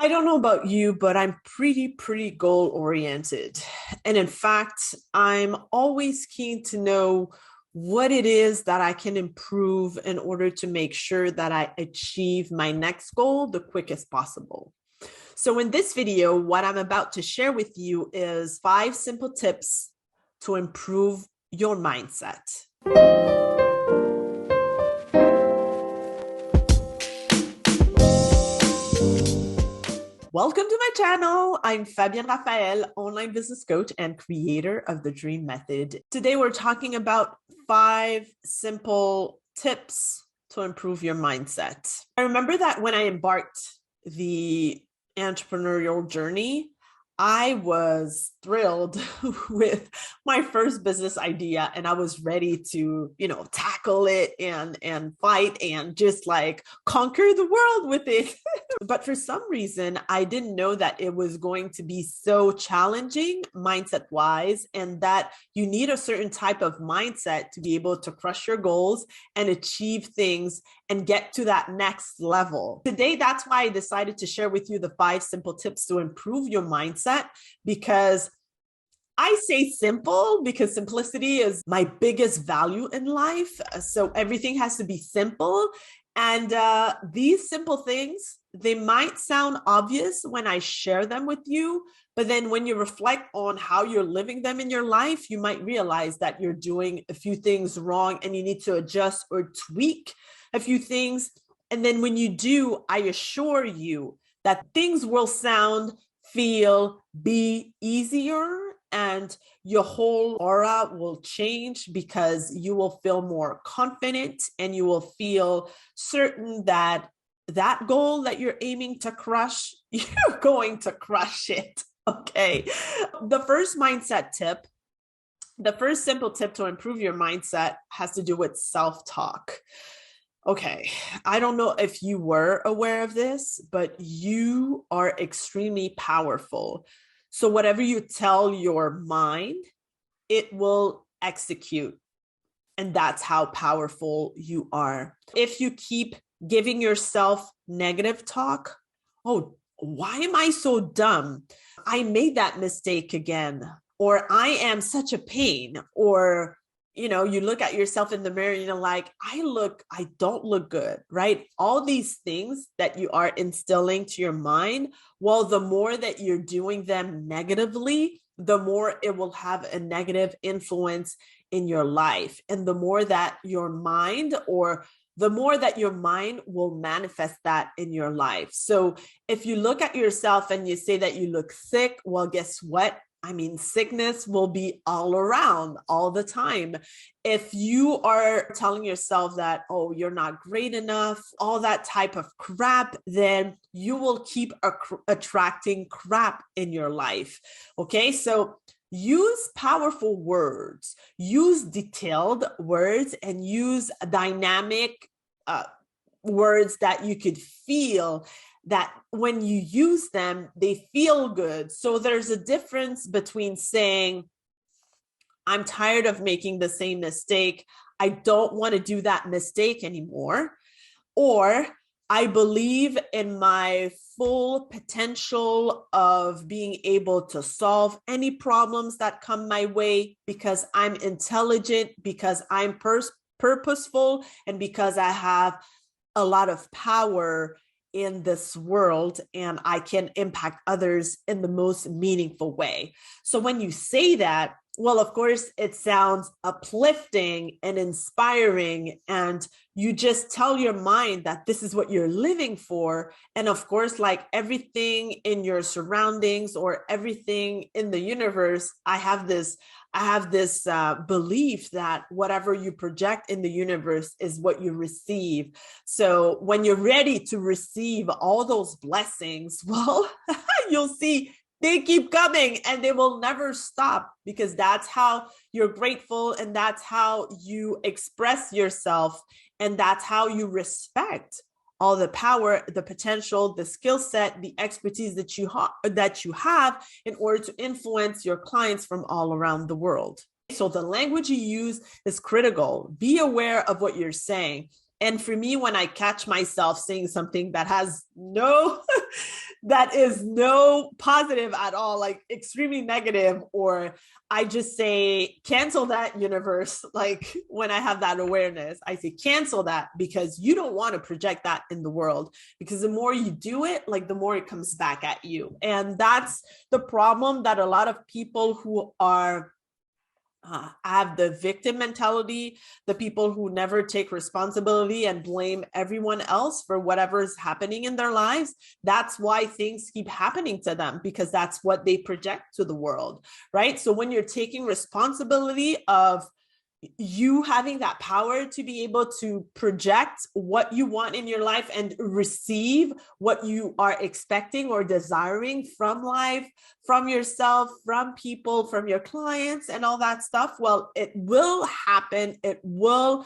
don't know about you, but I'm pretty goal oriented. And in fact, I'm always keen to know what it is that I can improve in order to make sure that I achieve my next goal the quickest possible. So in this video, what I'm about to share with you is 5 simple tips to improve your mindset. Welcome to my channel. I'm Fabienne Raphael, online business coach and creator of the Dream Method. Today, we're talking about 5 simple tips to improve your mindset. I remember that when I embarked the entrepreneurial journey, I was thrilled with my first business idea and I was ready to, tackle it and fight and just like conquer the world with it. But for some reason, I didn't know that it was going to be so challenging mindset wise, and that you need a certain type of mindset to be able to crush your goals and achieve things and get to that next level. Today, that's why I decided to share with you the 5 simple tips to improve your mindset, because I say simple because simplicity is my biggest value in life. So everything has to be simple. And these simple things, they might sound obvious when I share them with you, but then when you reflect on how you're living them in your life, you might realize that you're doing a few things wrong and you need to adjust or tweak a few things. And then when you do, I assure you that things will sound, feel, be easier, and your whole aura will change because you will feel more confident and you will feel certain that that goal that you're aiming to crush, you're going to crush it. Okay. The first mindset tip, the first simple tip to improve your mindset has to do with self-talk. Okay, I don't know if you were aware of this, but you are extremely powerful. So whatever you tell your mind, it will execute. And that's how powerful you are. If you keep giving yourself negative talk, oh, why am I so dumb? I made that mistake again. Or I am such a pain. Or you look at yourself in the mirror and you're like, I don't look good, right? All these things that you are instilling to your mind, well, the more that you're doing them negatively, the more it will have a negative influence in your life. And the more that your mind will manifest that in your life. So if you look at yourself and you say that you look sick, well, guess what? Sickness will be all around all the time. If you are telling yourself that, oh, you're not great enough, all that type of crap, then you will keep attracting crap in your life. Okay, so use powerful words, use detailed words, and use dynamic words that you could feel that when you use them, they feel good. So there's a difference between saying, I'm tired of making the same mistake. I don't want to do that mistake anymore. Or I believe in my full potential of being able to solve any problems that come my way because I'm intelligent, because I'm purposeful, and because I have a lot of power in this world and I can impact others in the most meaningful way. So when you say that, well, of course, it sounds uplifting and inspiring, and you just tell your mind that this is what you're living for. And of course, like everything in your surroundings or everything in the universe, I have this belief that whatever you project in the universe is what you receive. So when you're ready to receive all those blessings, well, you'll see they keep coming and they will never stop, because that's how you're grateful and that's how you express yourself and that's how you respect all the power, the potential, the skill set, the expertise that you have in order to influence your clients from all around the world. So the language you use is critical. Be aware of what you're saying. And for me, when I catch myself saying something that has no that is no positive at all, like extremely negative, or I just say, cancel that, universe. Like when I have that awareness, I say, cancel that, because you don't want to project that in the world, because the more you do it, like the more it comes back at you. And that's the problem that a lot of people who are have the victim mentality, the people who never take responsibility and blame everyone else for whatever is happening in their lives. That's why things keep happening to them, because that's what they project to the world, right? So when you're taking responsibility of you having that power to be able to project what you want in your life and receive what you are expecting or desiring from life, from yourself, from people, from your clients, and all that stuff, well, it will happen. It will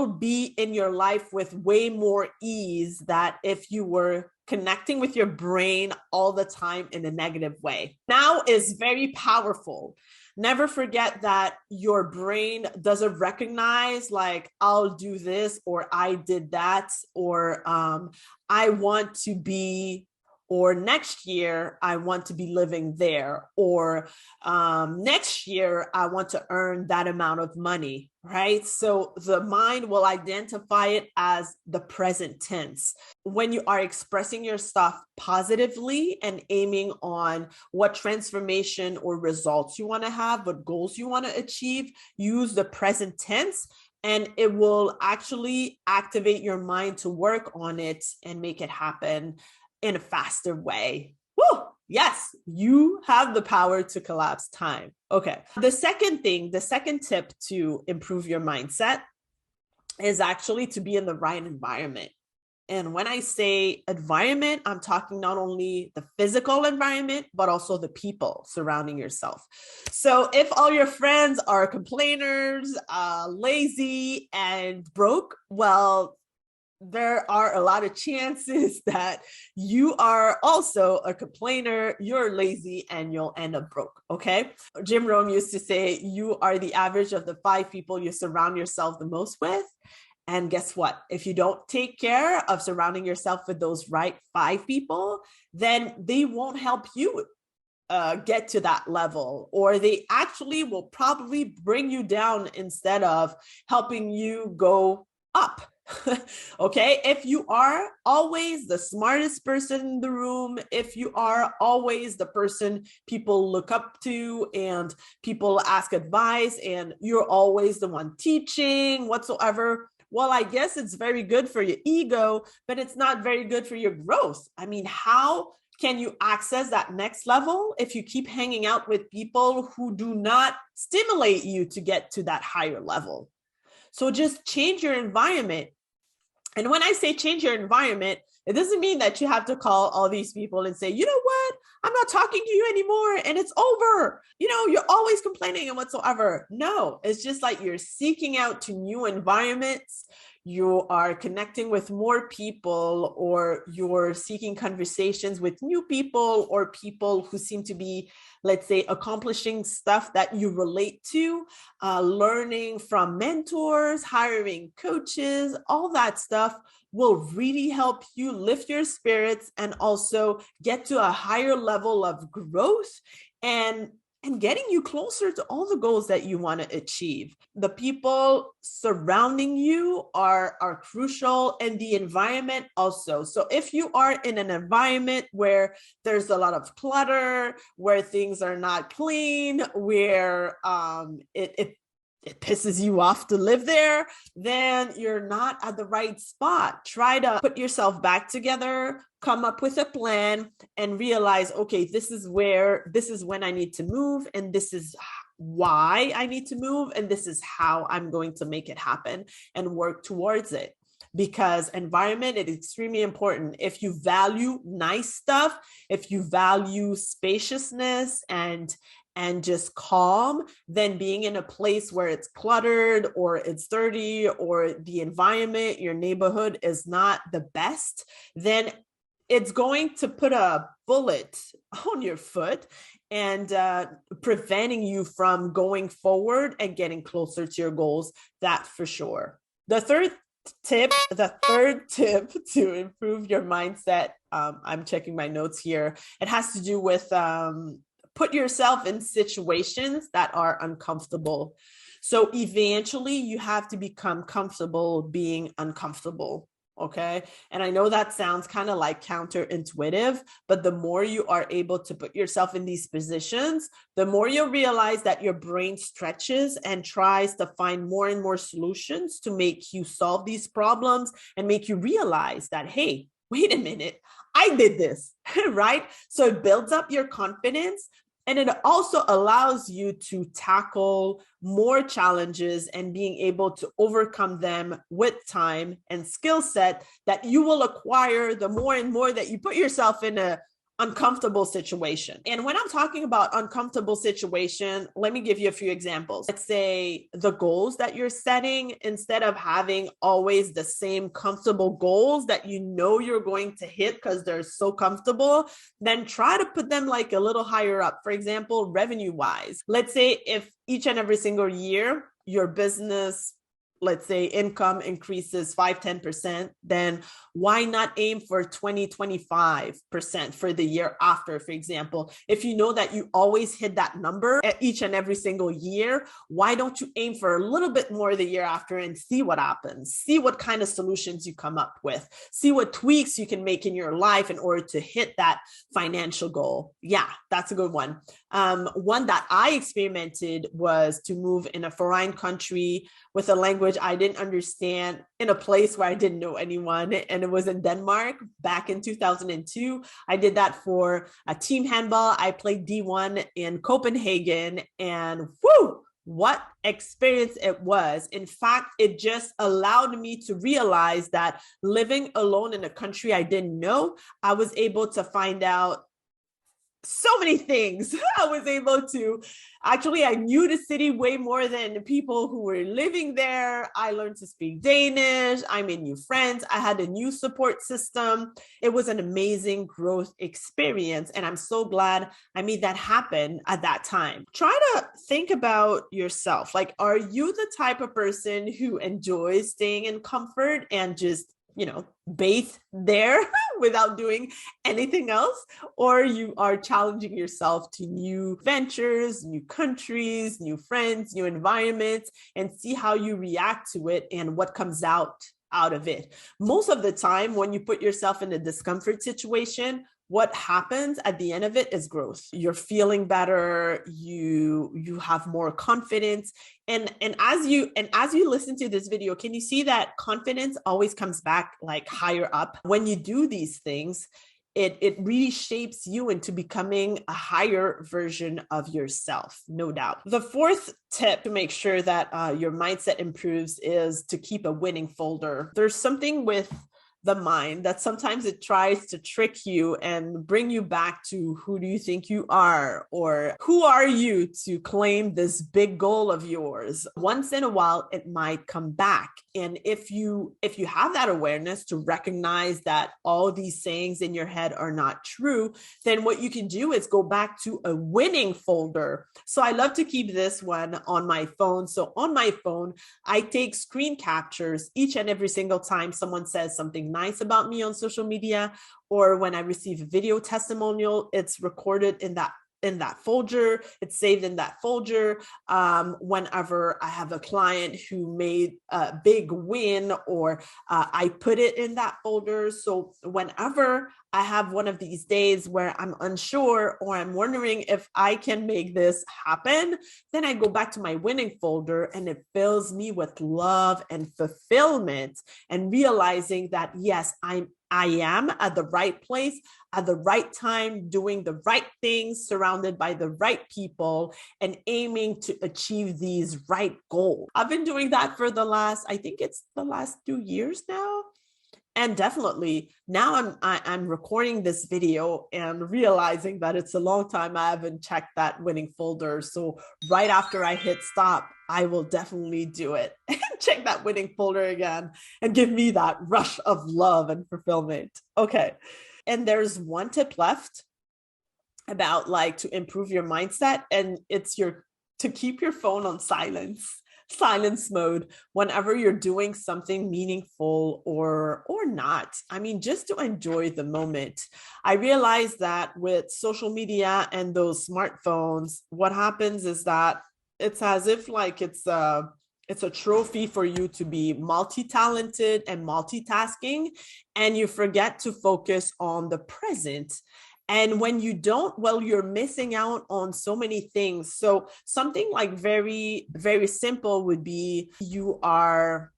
be in your life with way more ease than if you were connecting with your brain all the time in a negative way. Now is very powerful. Never forget that your brain doesn't recognize like, I'll do this, or I did that, or I want to be, or next year I want to be living there, or next year I want to earn that amount of money, right? So the mind will identify it as the present tense. When you are expressing your stuff positively and aiming on what transformation or results you want to have, what goals you want to achieve, use the present tense, and it will actually activate your mind to work on it and make it happen in a faster way. Woo! Yes, you have the power to collapse time. Okay. The second tip to improve your mindset is actually to be in the right environment. And when I say environment, I'm talking not only the physical environment, but also the people surrounding yourself. So if all your friends are complainers, lazy, and broke, well, there are a lot of chances that you are also a complainer, you're lazy, and you'll end up broke, okay? Jim Rohn used to say, you are the average of the 5 people you surround yourself the most with. And guess what? If you don't take care of surrounding yourself with those right 5 people, then they won't help you get to that level, or they actually will probably bring you down instead of helping you go up. Okay, if you are always the smartest person in the room, if you are always the person people look up to and people ask advice, and you're always the one teaching whatsoever, well, I guess it's very good for your ego, but it's not very good for your growth. I mean, how can you access that next level if you keep hanging out with people who do not stimulate you to get to that higher level? So just change your environment. And when I say change your environment, it doesn't mean that you have to call all these people and say, you know what, I'm not talking to you anymore and it's over. You know, you're always complaining and whatsoever. No, it's just like you're seeking out to new environments. You are connecting with more people, or you're seeking conversations with new people or people who seem to be, let's say, accomplishing stuff that you relate to, learning from mentors, hiring coaches, all that stuff will really help you lift your spirits and also get to a higher level of growth and getting you closer to all the goals that you want to achieve. The people surrounding you are crucial, and the environment also. So if you are in an environment where there's a lot of clutter, where things are not clean, where it pisses you off to live there, then you're not at the right spot. Try to put yourself back together, come up with a plan, and realize, okay, this is when I need to move, and this is why I need to move, and this is how I'm going to make it happen and work towards it. Because environment is extremely important. If you value nice stuff, if you value spaciousness and just calm, then being in a place where it's cluttered or it's dirty or the environment, your neighborhood is not the best, then it's going to put a bullet on your foot and preventing you from going forward and getting closer to your goals. That for sure. The third tip to improve your mindset I'm checking my notes here. It has to do with put yourself in situations that are uncomfortable. So eventually you have to become comfortable being uncomfortable. Okay. And I know that sounds kind of like counterintuitive, but the more you are able to put yourself in these positions, the more you'll realize that your brain stretches and tries to find more and more solutions to make you solve these problems and make you realize that, hey, wait a minute, I did this, right? So it builds up your confidence. And it also allows you to tackle more challenges and being able to overcome them with time and skill set that you will acquire the more and more that you put yourself in a uncomfortable situation. And when I'm talking about uncomfortable situation, let me give you a few examples. Let's say the goals that you're setting, instead of having always the same comfortable goals that you know you're going to hit because they're so comfortable, then try to put them like a little higher up. For example, revenue wise, let's say if each and every single year your business, let's say income increases 5-10%, then why not aim for 20-25% for the year after, for example? If you know that you always hit that number at each and every single year, why don't you aim for a little bit more the year after and see what happens? See what kind of solutions you come up with. See what tweaks you can make in your life in order to hit that financial goal. Yeah, that's a good one. One that I experimented was to move in a foreign country with a language I didn't understand, in a place where I didn't know anyone. And it was in Denmark back in 2002. I did that for a team handball. I played D1 in Copenhagen, and whoo, what experience it was. In fact, it just allowed me to realize that living alone in a country I didn't know, I was able to find out so many things. I was able to, actually, I knew the city way more than the people who were living there. I learned to speak Danish. I made new friends. I had a new support system. It was an amazing growth experience. And I'm so glad I made that happen at that time. Try to think about yourself. Like, are you the type of person who enjoys staying in comfort and just bathe there without doing anything else? Or you are challenging yourself to new ventures, new countries, new friends, new environments, and see how you react to it and what comes out of it. Most of the time, when you put yourself in a discomfort situation, what happens at the end of it is growth. You're feeling better, you have more confidence. And as you listen to this video, can you see that confidence always comes back like higher up? When you do these things, it really shapes you into becoming a higher version of yourself, no doubt. The fourth tip to make sure that your mindset improves is to keep a winning folder. There's something with the mind that sometimes it tries to trick you and bring you back to who do you think you are, or who are you to claim this big goal of yours. Once in a while, it might come back. And if you have that awareness to recognize that all these sayings in your head are not true, then what you can do is go back to a winning folder. So I love to keep this one on my phone. So on my phone, I take screen captures each and every single time someone says something nice about me on social media, or when I receive a video testimonial, it's recorded in that folder, it's saved in that folder. Whenever I have a client who made a big win, or I put it in that folder. So whenever I have one of these days where I'm unsure or I'm wondering if I can make this happen, then I go back to my winning folder, and it fills me with love and fulfillment, and realizing that, yes, I am at the right place at the right time, doing the right things, surrounded by the right people, and aiming to achieve these right goals. I've been doing that for I think it's the last 2 years now. And definitely now I'm recording this video and realizing that it's a long time I haven't checked that winning folder. So right after I hit stop, I will definitely do it and check that winning folder again and give me that rush of love and fulfillment. Okay. And there's one tip left about to improve your mindset, and it's to keep your phone on silence. silence mode whenever you're doing something meaningful or not. I mean, just to enjoy the moment. I realize that with social media and those smartphones, what happens is that it's as if like it's a trophy for you to be multi-talented and multitasking, and you forget to focus on the present. And when you don't, well, you're missing out on so many things. So something like very, very simple would be you are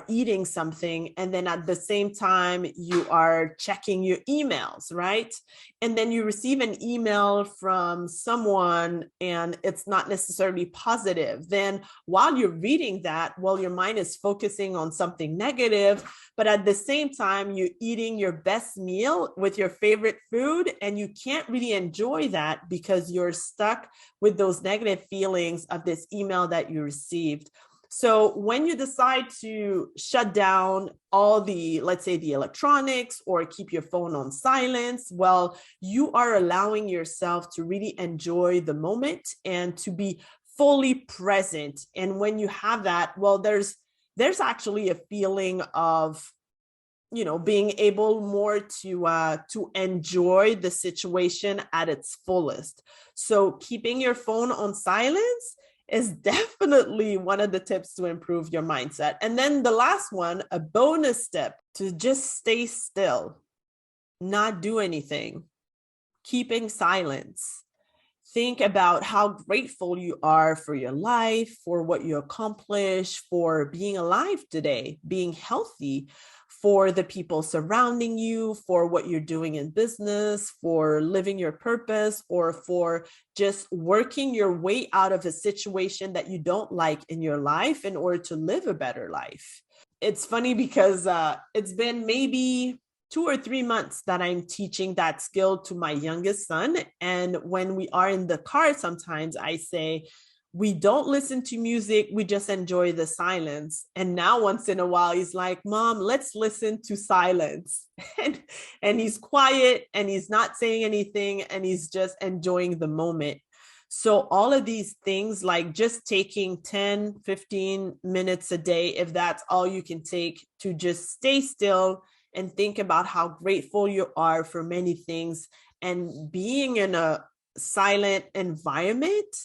eating something, and then at the same time you are checking your emails, right? And then you receive an email from someone and it's not necessarily positive. Then while you're reading that, well, your mind is focusing on something negative, but at the same time you're eating your best meal with your favorite food, and you can't really enjoy that because you're stuck with those negative feelings of this email that you received. So when you decide to shut down all the, let's say, the electronics, or keep your phone on silence, well, you are allowing yourself to really enjoy the moment and to be fully present. And when you have that, well, there's actually a feeling of, being able more to enjoy the situation at its fullest. So keeping your phone on silence is definitely one of the tips to improve your mindset. And then the last one, a bonus tip, to just stay still, not do anything, keeping silence. Think about how grateful you are for your life, for what you accomplish, for being alive today, being healthy, for the people surrounding you, for what you're doing in business, for living your purpose, or for just working your way out of a situation that you don't like in your life in order to live a better life. It's funny because it's been maybe 2 or 3 months that I'm teaching that skill to my youngest son. And when we are in the car, sometimes I say, we don't listen to music, we just enjoy the silence. And now once in a while, he's like, Mom, let's listen to silence. And he's quiet and he's not saying anything and he's just enjoying the moment. So all of these things, like just taking 10, 15 minutes a day, if that's all you can take, to just stay still and think about how grateful you are for many things, and being in a silent environment,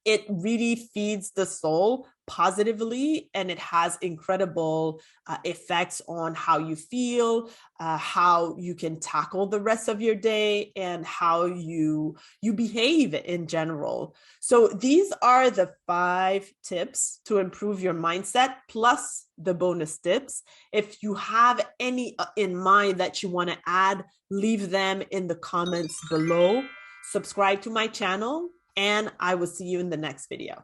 it really feeds the soul positively, and it has incredible effects on how you feel, how you can tackle the rest of your day, and how you behave in general. So these are the 5 tips to improve your mindset, plus the bonus tips. If you have any in mind that you want to add, leave them in the comments below. Subscribe to my channel, and I will see you in the next video.